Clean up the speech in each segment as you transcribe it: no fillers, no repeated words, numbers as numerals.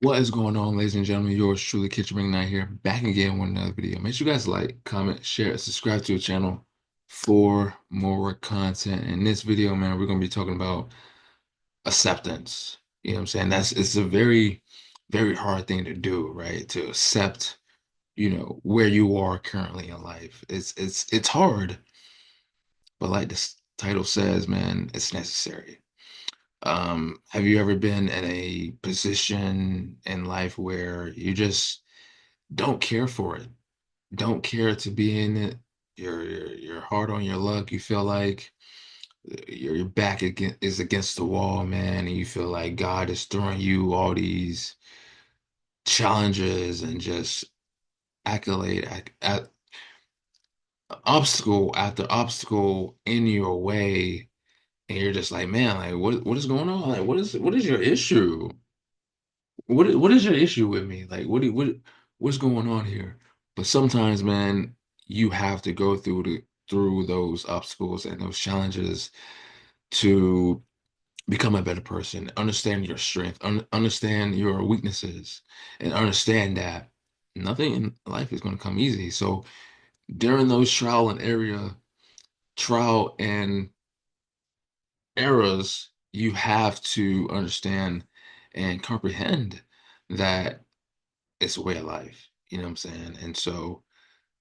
What is going on, ladies and gentlemen? Yours truly, Kitchen Ring Knight here, back again with another video. Make sure you guys like, comment, share, and subscribe to the channel for more content. In this video, man, we're gonna be talking about acceptance. You know what I'm saying? It's a very hard thing to do, right? To accept, where you are currently in life. It's hard, but like this title says, man, it's necessary. Have you ever been in a position in life where you just don't care for it? Don't care to be in it. You're hard on your luck. You feel like your back is against the wall, man, and you feel like God is throwing you all these challenges and just accolade at obstacle after obstacle in your way, and you're just like, man, like what is going on? Like what is your issue? What is your issue with me? Like what's going on here? But sometimes, man, you have to go through those obstacles and those challenges to become a better person, understand your strength, understand your weaknesses, and understand that nothing in life is going to come easy. So during those trial and errors, you have to understand and comprehend that it's a way of life. You know what I'm saying? And so,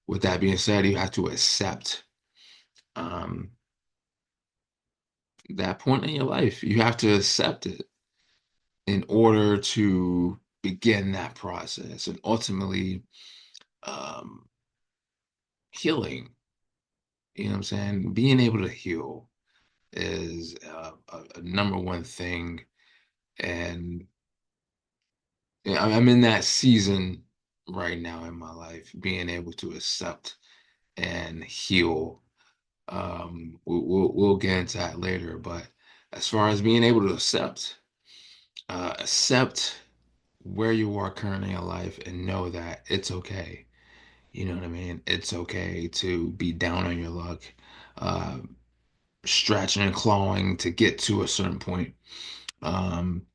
with that being said, you have to accept um, that point in your life. You have to accept it in order to begin that process and ultimately um, healing. You know what I'm saying? Being able to heal is a number one thing. And yeah, I'm in that season right now in my life, being able to accept and heal. We'll get into that later, but as far as being able to accept where you are currently in life and know that it's okay. You know what I mean? It's okay to be down on your luck, uh, stretching and clawing to get to a certain point. Um,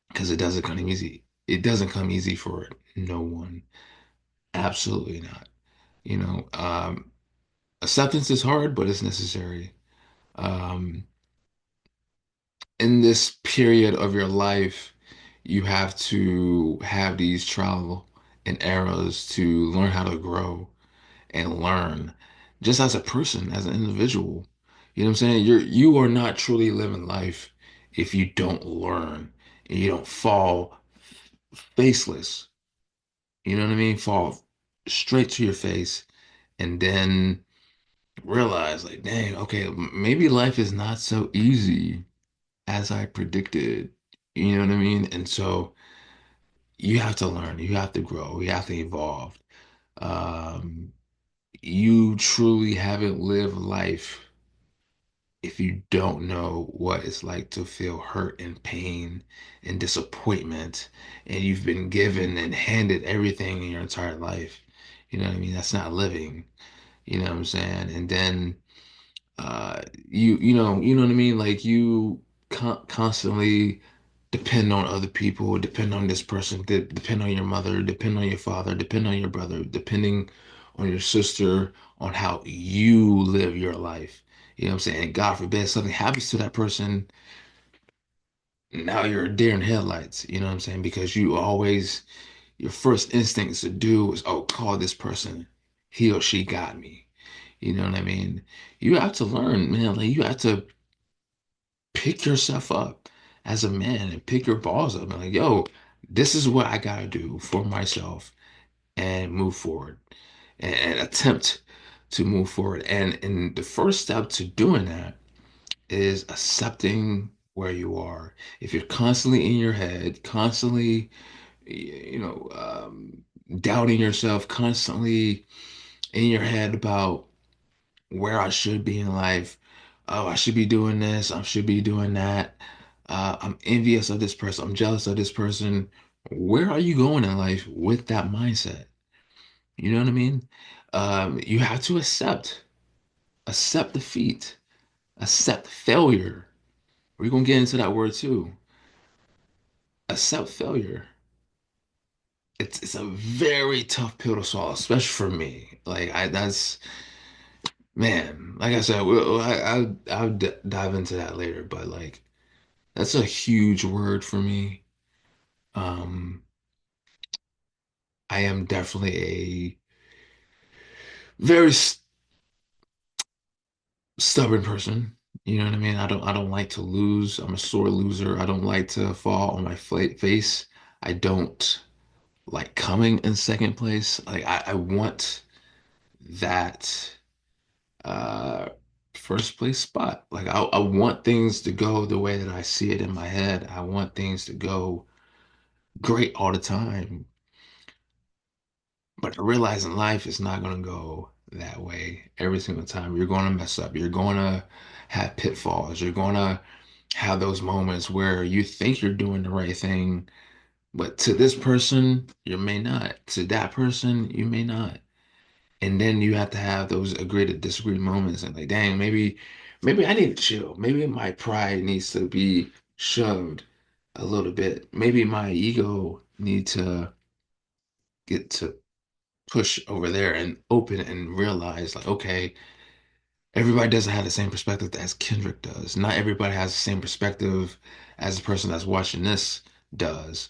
because it doesn't come easy. It doesn't come easy for no one. Absolutely not. You know, acceptance is hard, but it's necessary. Um, in this period of your life, you have to have these trial and errors to learn how to grow and learn just as a person, as an individual. You know what I'm saying? You are not truly living life if you don't learn and you don't fall faceless. You know what I mean? Fall straight to your face and then realize like, dang, okay, maybe life is not so easy as I predicted. You know what I mean? And so you have to learn, you have to grow, you have to evolve. Um, you truly haven't lived life if you don't know what it's like to feel hurt and pain and disappointment, and you've been given and handed everything in your entire life. You know what I mean? That's not living. You know what I'm saying? And then you know what I mean? Like you constantly depend on other people, depend on this person, depend on your mother, depend on your father, depend on your brother, depending on your sister, on how you live your life. You know what I'm saying? And God forbid something happens to that person, now you're a deer in headlights. You know what I'm saying? Because your first instincts to do is, oh, call this person. He or she got me. You know what I mean? You have to learn, man. Like you have to pick yourself up as a man and pick your balls up and like, yo, this is what I gotta do for myself and move forward and attempt to move forward. And the first step to doing that is accepting where you are. If you're constantly in your head, constantly, you know, doubting yourself, constantly in your head about where I should be in life. Oh, I should be doing this. I should be doing that. I'm envious of this person. I'm jealous of this person. Where are you going in life with that mindset? You know what I mean? You have to accept defeat, accept failure. We're gonna get into that word too. Accept failure. it's a very tough pill to swallow, especially for me. Like I that's man, like I said, I'll d dive into that later, but like that's a huge word for me. Um, I am definitely a very stubborn person. You know what I mean? I don't like to lose. I'm a sore loser. I don't like to fall on my face. I don't like coming in second place. Like I want that uh first place spot. Like I want things to go the way that I see it in my head. I want things to go great all the time. But I realize in life it's not gonna go that way every single time. You're gonna mess up. You're gonna have pitfalls. You're gonna have those moments where you think you're doing the right thing, but to this person, you may not. To that person, you may not. And then you have to have those agree to disagree moments and like, dang, maybe I need to chill. Maybe my pride needs to be shoved a little bit. Maybe my ego need to get to push over there and open and realize like, okay, everybody doesn't have the same perspective as Kendrick does. Not everybody has the same perspective as the person that's watching this does.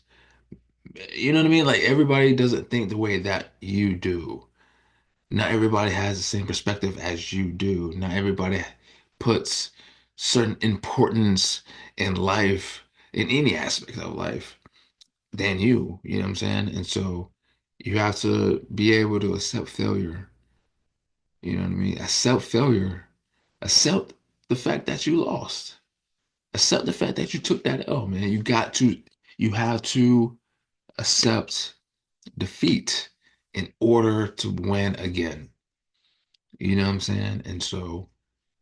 You know what I mean? Like everybody doesn't think the way that you do. Not everybody has the same perspective as you do. Not everybody puts certain importance in life, in any aspect of life, than you. You know what I'm saying? And so you have to be able to accept failure. You know what I mean? Accept failure. Accept the fact that you lost. Accept the fact that you took that L, man. You have to accept defeat in order to win again. You know what I'm saying? And so,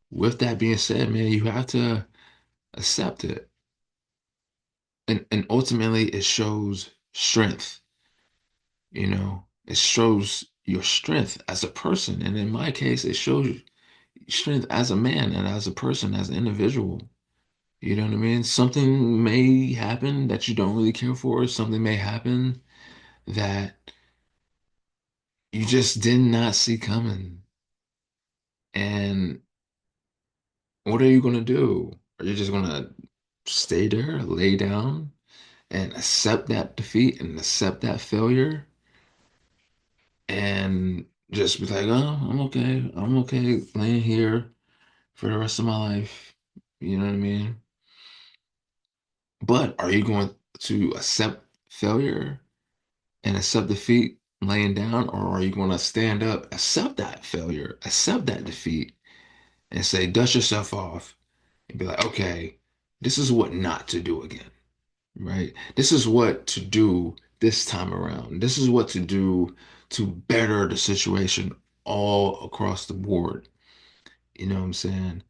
with that being said, man, you have to accept it. And ultimately, it shows strength. It shows your strength as a person. And in my case, it shows strength as a man and as a person, as an individual. You know what I mean? Something may happen that you don't really care for. Something may happen that you just did not see coming. And what are you going to do? Are you just going to stay there, lay down, and accept that defeat and accept that failure and just be like, oh, I'm okay. I'm okay laying here for the rest of my life. You know what I mean? But are you going to accept failure and accept defeat laying down, or are you going to stand up, accept that failure, accept that defeat, and say, dust yourself off and be like, okay, this is what not to do again, right? This is what to do this time around. This is what to do to better the situation all across the board. You know what I'm saying?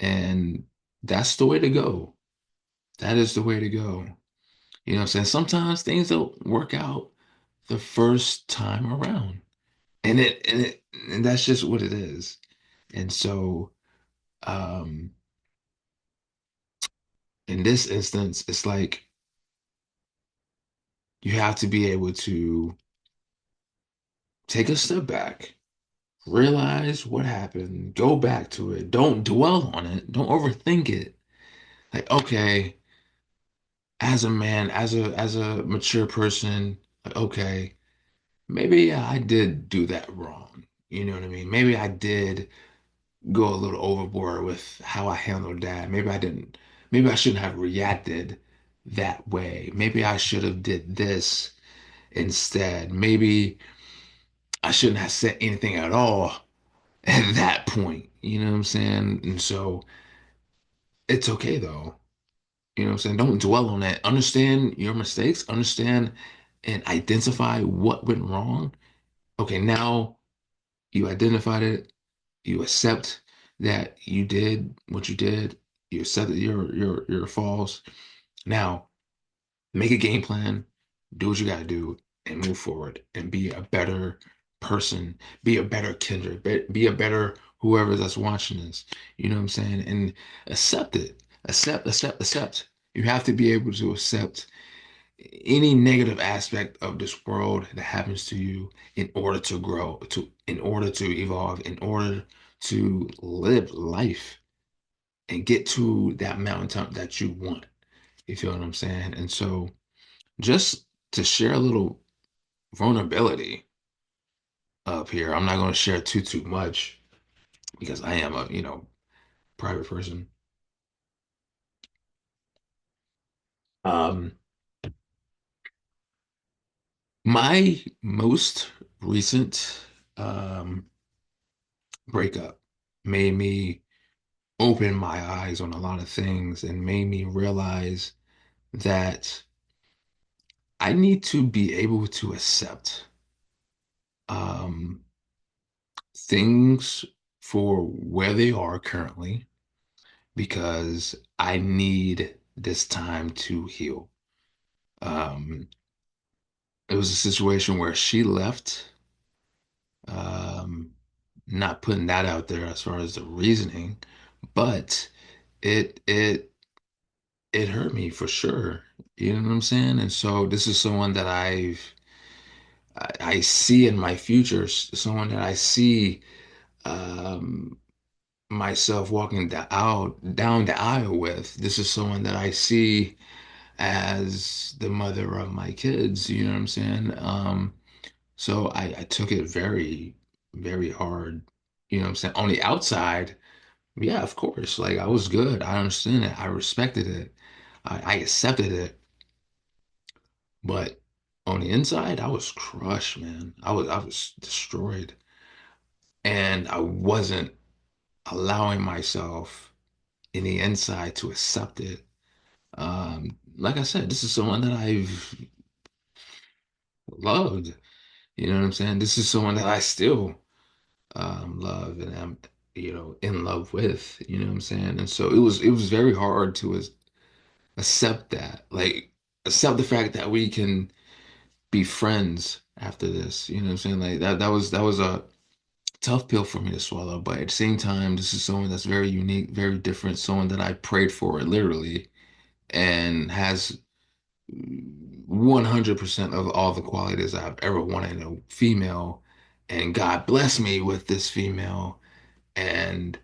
And that's the way to go. That is the way to go. You know what I'm saying? Sometimes things don't work out the first time around. And that's just what it is. And so um in this instance, it's like you have to be able to take a step back, realize what happened, go back to it. Don't dwell on it. Don't overthink it. Like, okay, as a man, as a mature person, like, okay, maybe yeah, I did do that wrong. You know what I mean? Maybe I did go a little overboard with how I handled that. Maybe I didn't, maybe I shouldn't have reacted that way. Maybe I should have did this instead. Maybe I shouldn't have said anything at all at that point. You know what I'm saying? And so it's okay though. You know what I'm saying? Don't dwell on that. Understand your mistakes, understand and identify what went wrong. Okay, now you identified it, you accept that you did what you did, you accept that your faults. Now make a game plan, do what you gotta do, and move forward and be a better person, be a better Kendrick, be a better whoever that's watching this. You know what I'm saying? And accept it. Accept. You have to be able to accept any negative aspect of this world that happens to you in order to grow, in order to evolve, in order to live life and get to that mountaintop that you want. You feel what I'm saying? And so just to share a little vulnerability up here, I'm not going to share too much because I am a, private person. Um, my most recent breakup made me open my eyes on a lot of things and made me realize that I need to be able to accept um, things for where they are currently because I need this time to heal. Um, it was a situation where she left, um, not putting that out there as far as the reasoning, but it it hurt me for sure. You know what I'm saying? And so this is someone that I see in my future, someone that I see um, myself walking down the aisle with. This is someone that I see as the mother of my kids. You know what I'm saying? So I took it very, very hard. You know what I'm saying? On the outside, yeah, of course. Like I was good. I understand it. I respected it. I accepted it. But on the inside, I was crushed, man. I was destroyed. And I wasn't allowing myself in the inside to accept it. Like I said, this is someone that I've loved. You know what I'm saying? This is someone that I still love and am, in love with. You know what I'm saying? And so it was very hard to accept that, like accept the fact that we can be friends after this. You know what I'm saying? Like that was a tough pill for me to swallow. But at the same time, this is someone that's very unique, very different, someone that I prayed for literally and has 100% of all the qualities I've ever wanted in a female. And God bless me with this female. And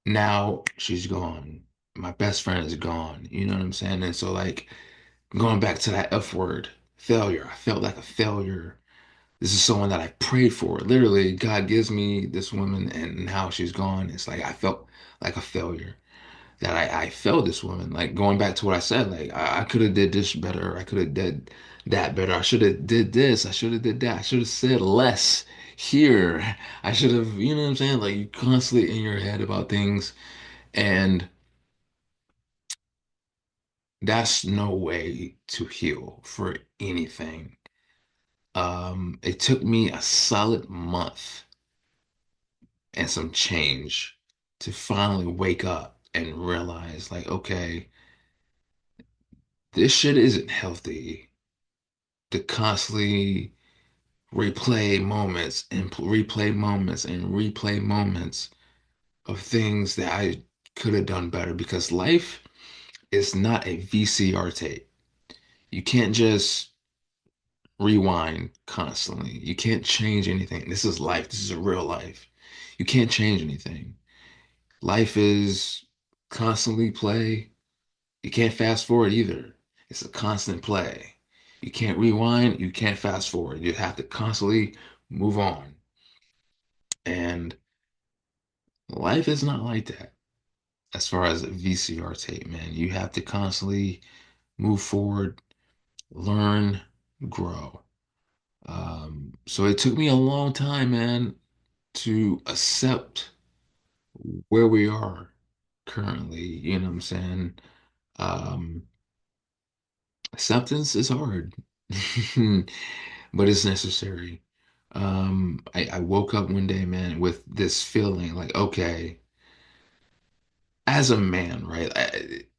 now she's gone. My best friend is gone. You know what I'm saying? And so, like, going back to that F word, failure, I felt like a failure. This is someone that I prayed for. Literally, God gives me this woman, and now she's gone. It's like I felt like a failure. That I failed this woman. Like going back to what I said, like I could have did this better. I could have did that better. I should have did this. I should have did that. I should have said less here. I should have, you know what I'm saying? Like you constantly in your head about things, and that's no way to heal for anything. It took me a solid month and some change to finally wake up and realize, like, okay, this shit isn't healthy to constantly replay moments and replay moments and replay moments of things that I could have done better because life is not a VCR tape. You can't just rewind constantly. You can't change anything. This is life. This is a real life. You can't change anything. Life is constantly play. You can't fast forward either. It's a constant play. You can't rewind. You can't fast forward. You have to constantly move on. And life is not like that as far as a VCR tape, man. You have to constantly move forward, learn, grow. So it took me a long time, man, to accept where we are currently. You know what I'm saying? Um, Acceptance is hard, but it's necessary. I woke up one day, man, with this feeling like, okay, as a man, right?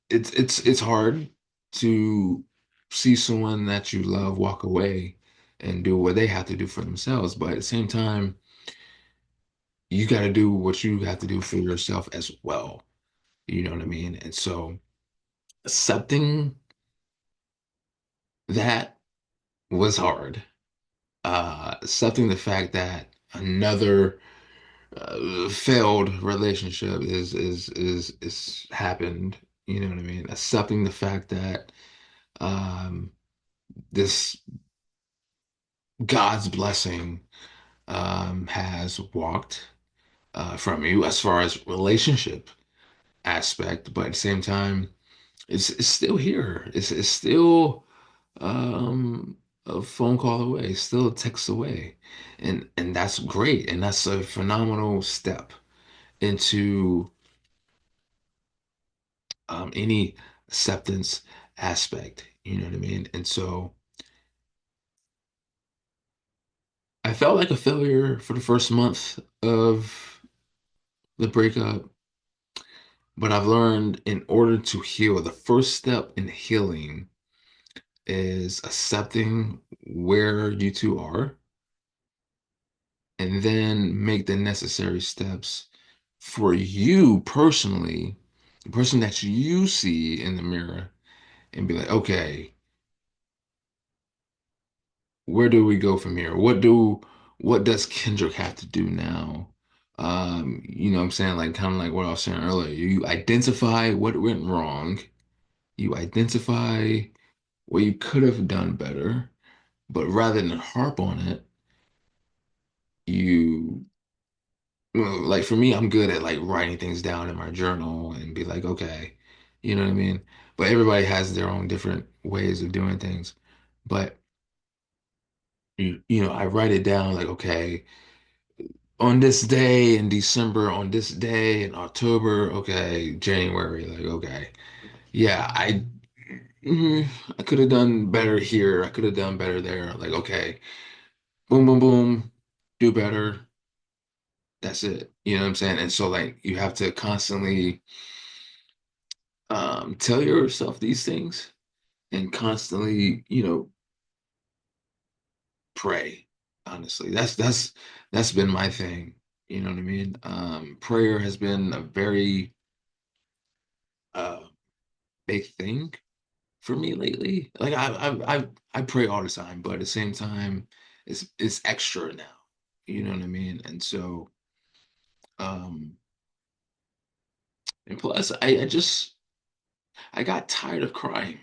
It's hard to see someone that you love walk away and do what they have to do for themselves, but at the same time, you got to do what you have to do for yourself as well. You know what I mean? And so accepting that was hard. Accepting the fact that another failed relationship is happened. You know what I mean? Accepting the fact that um, this God's blessing has walked from you as far as relationship aspect, but at the same time, it's still here. It's still um, a phone call away, still a text away, and that's great, and that's a phenomenal step into any acceptance aspect. You know what I mean? And so I felt like a failure for the first month of the breakup, but I've learned in order to heal, the first step in healing is accepting where you two are and then make the necessary steps for you personally, the person that you see in the mirror, and be like, okay, where do we go from here? What does Kendrick have to do now? You know what I'm saying? Like kind of like what I was saying earlier. You identify what went wrong, you identify what you could have done better, but rather than harp on it, you well, like for me, I'm good at like writing things down in my journal and be like, okay, you know what I mean? But everybody has their own different ways of doing things. But you know, I write it down like, okay, on this day in December, on this day in October, okay, January, like, okay, yeah, mm, I could have done better here. I could have done better there. Like, okay, boom, boom, boom, do better. That's it. You know what I'm saying? And so like you have to constantly tell yourself these things and constantly, you know, pray. Honestly, that's been my thing. You know what I mean? Prayer has been a very uh, big thing for me lately. Like I pray all the time, but at the same time, it's extra now. You know what I mean? And so, um, and plus, I got tired of crying.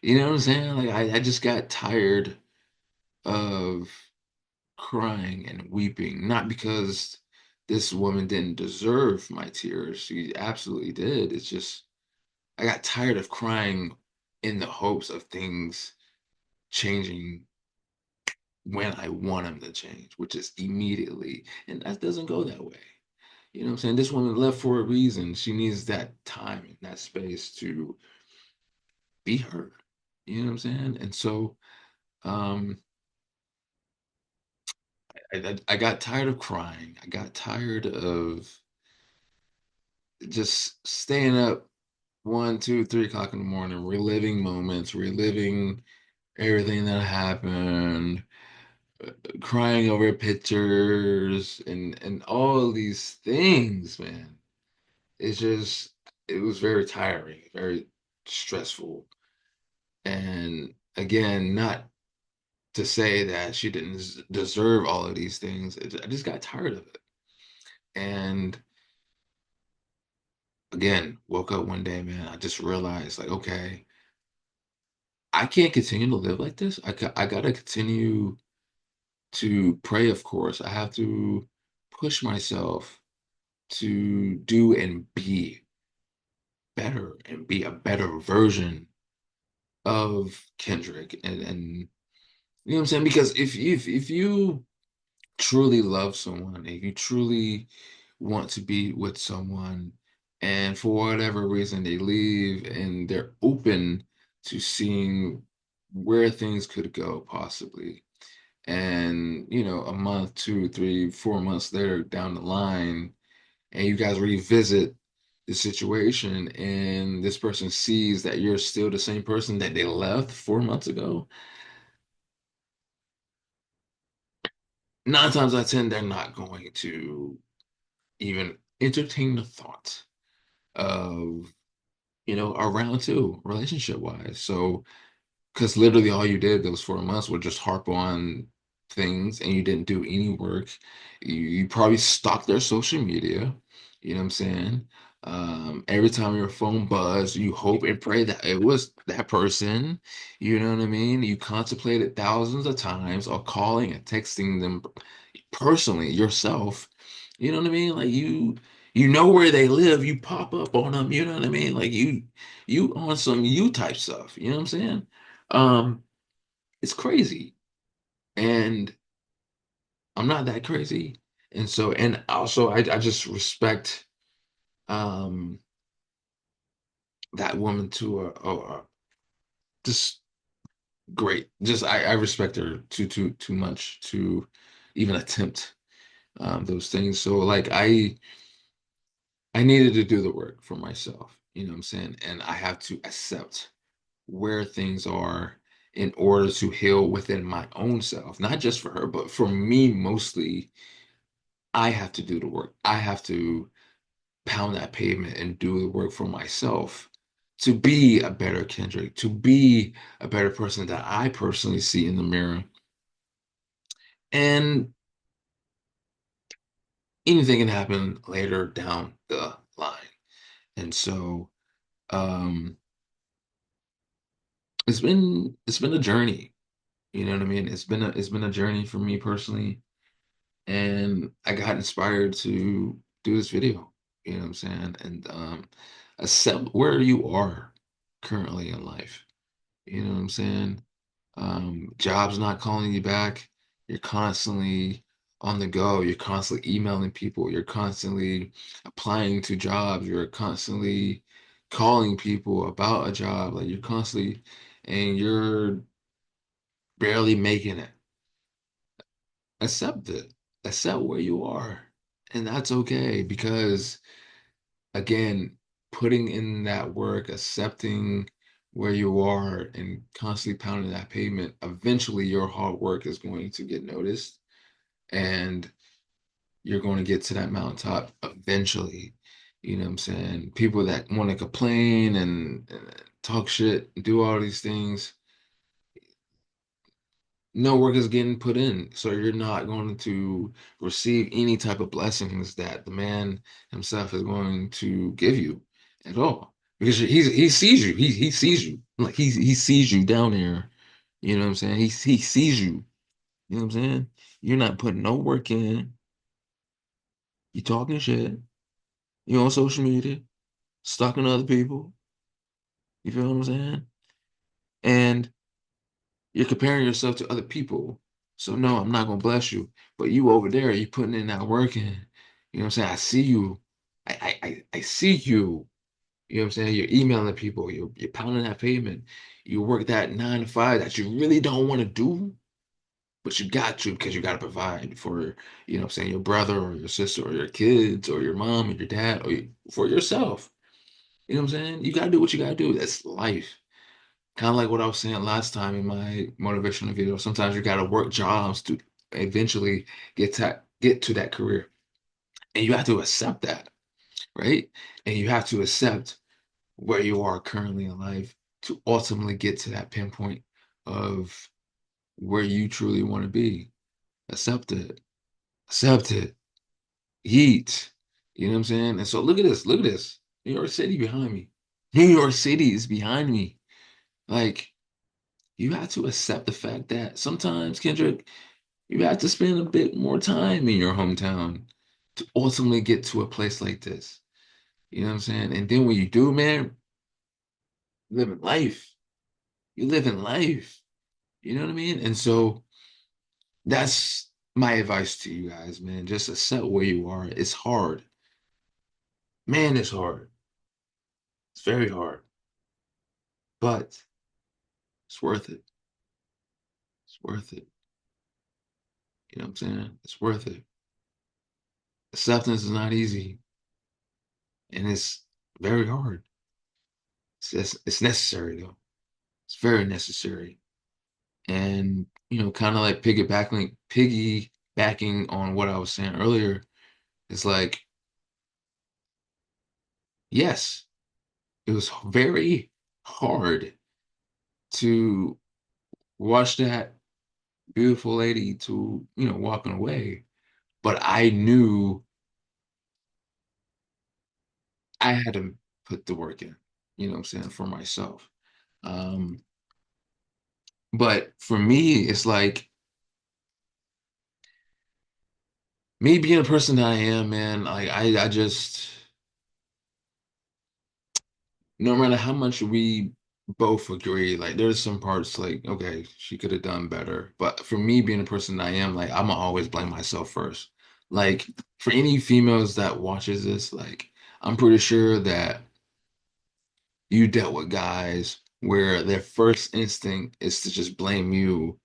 You know what I'm saying? Like I just got tired of crying and weeping, not because this woman didn't deserve my tears. She absolutely did. It's just I got tired of crying in the hopes of things changing when I want them to change, which is immediately. And that doesn't go that way. You know what I'm saying? This woman left for a reason. She needs that time and that space to be her. You know what I'm saying? And so um I got tired of crying. I got tired of just staying up 1, 2, 3 o'clock in the morning, reliving moments, reliving everything that happened, crying over pictures and all these things, man. It's just it was very tiring, very stressful. And again, not to say that she didn't deserve all of these things. I just got tired of it. And again, woke up one day, man, I just realized like, okay, I can't continue to live like this. I gotta continue to pray, of course. I have to push myself to do and be better and be a better version of Kendrick. And you know what I'm saying? Because if you truly love someone, if you truly want to be with someone, and for whatever reason they leave and they're open to seeing where things could go possibly. And you know, a month, 2, 3, 4 months later down the line, and you guys revisit the situation, and this person sees that you're still the same person that they left 4 months ago, 9 times out of 10, they're not going to even entertain the thought of, you know, a round two relationship wise. So Because literally all you did those 4 months were just harp on things and you didn't do any work. You probably stalked their social media. You know what I'm saying? Every time your phone buzzed, you hope and pray that it was that person. You know what I mean? You contemplated thousands of times of calling and texting them personally yourself. You know what I mean? Like you know where they live, you pop up on them, you know what I mean? Like you on some you type stuff, you know what I'm saying? Um, it's crazy. And I'm not that crazy. And so, and also I just respect um that woman to just great. Just I respect her too much to even attempt those things. So like I needed to do the work for myself, you know what I'm saying? And I have to accept where things are in order to heal within my own self, not just for her, but for me mostly. I have to do the work. I have to pound that pavement and do the work for myself to be a better Kendrick, to be a better person that I personally see in the mirror. And anything can happen later down the line. And so um it's been a journey. You know what I mean? It's been a journey for me personally. And I got inspired to do this video. You know what I'm saying? And accept where you are currently in life. You know what I'm saying? Jobs not calling you back. You're constantly on the go. You're constantly emailing people. You're constantly applying to jobs. You're constantly calling people about a job. Like you're constantly, and you're barely making it. Accept it. Accept where you are. And that's okay because, again, putting in that work, accepting where you are, and constantly pounding that pavement, eventually your hard work is going to get noticed and you're going to get to that mountaintop eventually. You know what I'm saying? People that want to complain and talk shit, do all these things, no work is getting put in. So you're not going to receive any type of blessings that the man himself is going to give you at all. Because he sees you. He sees you. Like he sees you down there. You know what I'm saying? He sees you. You know what I'm saying? You're not putting no work in. You talking shit. You on social media, stalking other people. You feel what I'm saying? And you're comparing yourself to other people. So no, I'm not gonna bless you. But you over there, you putting in that work in. You know what I'm saying? I see you. I see you. You know what I'm saying? You're emailing people, you're pounding that pavement. You work that 9 to 5 that you really don't want to do, but you got to because you got to provide for, you know what I'm saying, your brother or your sister or your kids or your mom or your dad or for yourself. You know what I'm saying? You gotta do what you gotta do. That's life. Kind of like what I was saying last time in my motivational video. Sometimes you got to work jobs to eventually get to that career, and you have to accept that, right? And you have to accept where you are currently in life to ultimately get to that pinpoint of where you truly want to be. Accept it. Accept it. Yeet. You know what I'm saying? And so look at this. Look at this. New York City behind me. New York City is behind me. Like, you have to accept the fact that sometimes, Kendrick, you have to spend a bit more time in your hometown to ultimately get to a place like this. You know what I'm saying? And then when you do, man, living life. You live in life. You know what I mean? And so that's my advice to you guys, man. Just accept where you are. It's hard. Man, it's hard. It's very hard. But it's worth it. It's worth it. You know what I'm saying? It's worth it. Acceptance is not easy. And it's very hard. It's necessary though. It's very necessary. And kind of like piggybacking on what I was saying earlier, it's like, yes, it was very hard to watch that beautiful lady to, walking away. But I knew I had to put the work in, what I'm saying, for myself. Um, but for me, it's like me being a person that I am, man, like I just no matter how much we both agree, like there's some parts like, okay, she could have done better. But for me being a person that I am, like I'm gonna always blame myself first. Like for any females that watches this, like I'm pretty sure that you dealt with guys where their first instinct is to just blame you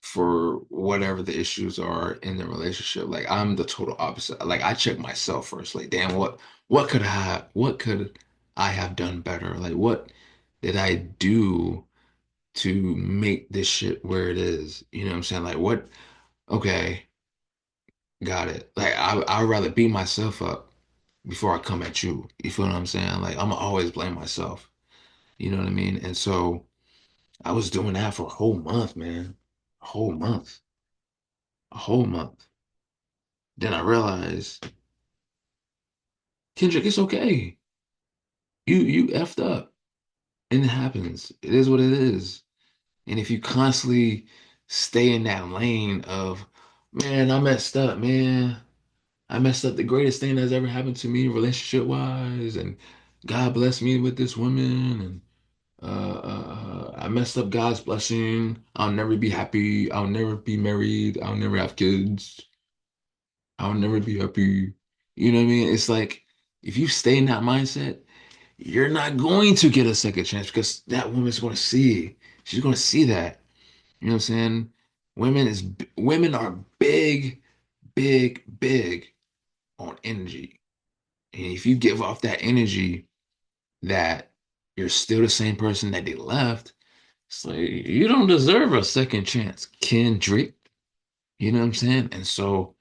for whatever the issues are in the relationship. Like I'm the total opposite. Like I check myself first. Like, damn, what could I have done better? Like what did I do to make this shit where it is? You know what I'm saying? Like what okay, got it. Like I'd rather beat myself up before I come at you. You feel what I'm saying? Like I'm always blame myself. You know what I mean? And so I was doing that for a whole month, man. A whole month. A whole month. Then I realized, Kendrick, it's okay. You effed up. And it happens. It is what it is. And if you constantly stay in that lane of, man, I messed up, man. I messed up the greatest thing that's ever happened to me relationship wise, and God blessed me with this woman, and I messed up God's blessing. I'll never be happy. I'll never be married. I'll never have kids. I'll never be happy. You know what I mean? It's like if you stay in that mindset, you're not going to get a second chance because that woman's going to see. She's going to see that. You know what I'm saying? Women are big, big, big on energy. And if you give off that energy that you're still the same person that they left, it's like you don't deserve a second chance, Kendrick. You know what I'm saying? And so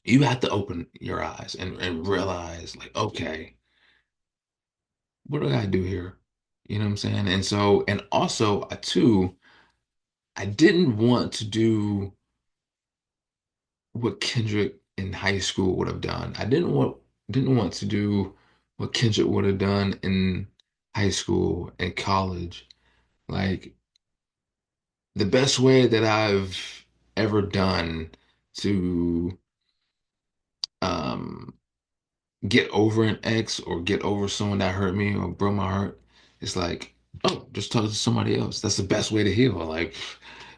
you have to open your eyes and realize, like, okay, what do I gotta do here? You know what I'm saying? And so, and also, too, I didn't want to do what Kendrick in high school would have done. I didn't want to do what Kendrick would have done in high school and college. Like the best way that I've ever done to um get over an ex or get over someone that hurt me or broke my heart, it's like, oh, just talk to somebody else. That's the best way to heal. Like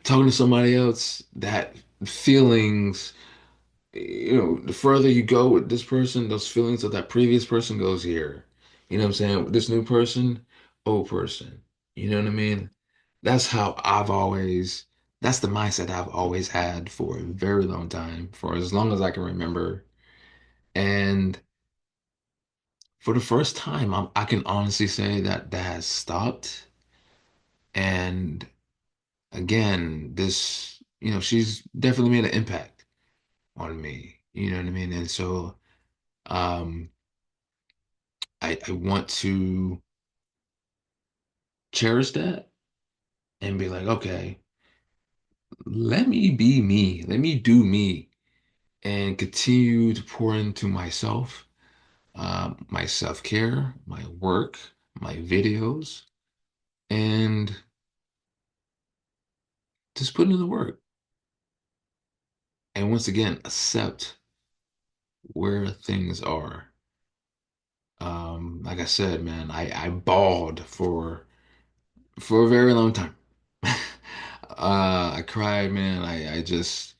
talking to somebody else, that feelings, the further you go with this person, those feelings of that previous person goes here. You know what I'm saying? With this new person, old person. You know what I mean? That's how that's the mindset I've always had for a very long time, for as long as I can remember. And for the first time, I can honestly say that that has stopped. And again, she's definitely made an impact on me. You know what I mean? And so, um, I want to cherish that and be like, okay, let me be me. Let me do me and continue to pour into myself, my self-care, my work, my videos, and just put in the work. And once again, accept where things are. Like I said, man, I bawled for a very long time. I cried, man. I just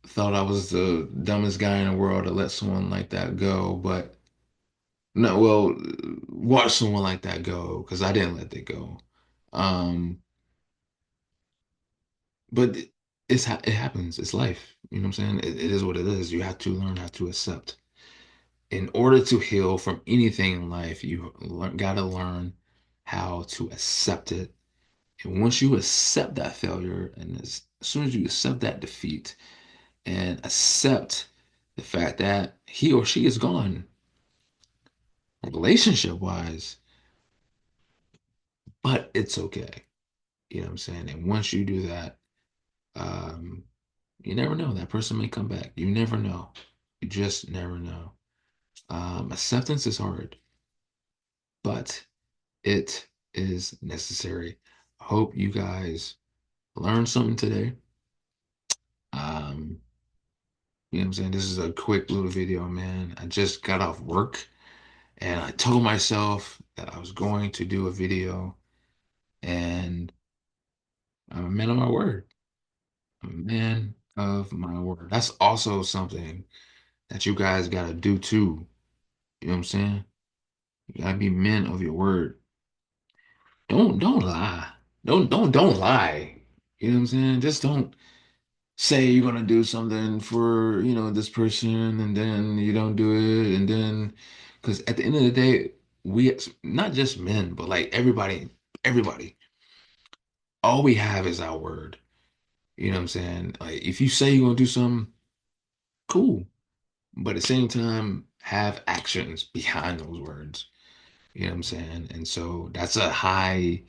thought I was the dumbest guy in the world to let someone like that go. But no, well, watch someone like that go because I didn't let it go. Um, but it happens. It's life. You know what I'm saying? It is what it is. You have to learn how to accept. In order to heal from anything in life, gotta learn how to accept it. And once you accept that failure, and as soon as you accept that defeat and accept the fact that he or she is gone, relationship wise, but it's okay. You know what I'm saying? And once you do that, um, you never know. That person may come back. You never know. You just never know. Acceptance is hard, but it is necessary. I hope you guys learned something today. Um, you know what I'm saying? This is a quick little video, man. I just got off work and I told myself that I was going to do a video, and I'm a man of my word. I'm a man of my word. That's also something that you guys gotta do too. You know what I'm saying? You gotta be men of your word. Don't lie. Don't lie. You know what I'm saying? Just don't say you're gonna do something for, this person and then you don't do it, and then because at the end of the day, we, not just men, but like everybody, all we have is our word. You know what I'm saying? Like if you say you're gonna do something, cool. But at the same time, have actions behind those words. You know what I'm saying? And so that's a high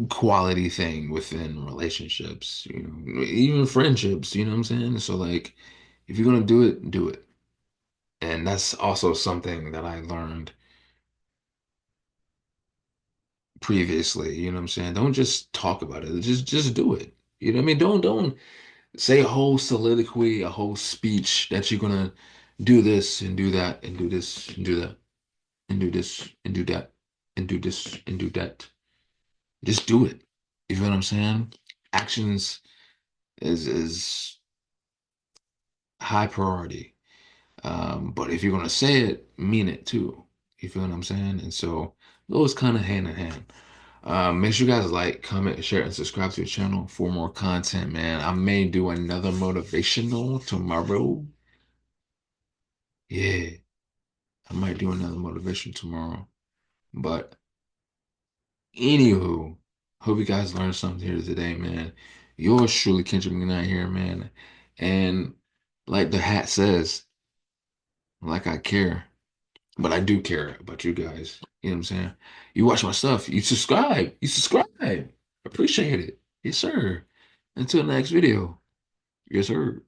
quality thing within relationships, even friendships, you know what I'm saying? So like if you're gonna do it, do it. And that's also something that I learned previously, you know what I'm saying? Don't just talk about it. Just do it. You know what I mean? Don't say a whole soliloquy, a whole speech that you're gonna do this and do that and do this and do that and do this and do that and do this and do that. Just do it. You feel what I'm saying? Actions is high priority. But if you're gonna say it, mean it too. You feel what I'm saying? And so those kind of hand in hand. Make sure you guys like, comment, share, and subscribe to the channel for more content, man. I may do another motivational tomorrow. Yeah, I might do another motivation tomorrow. But anywho, hope you guys learned something here today, man. Yours truly, Kendrick McKnight here, man. And like the hat says, like I care, but I do care about you guys. You know what I'm saying? You watch my stuff, you subscribe, Appreciate it. Yes, sir. Until next video. Yes, sir.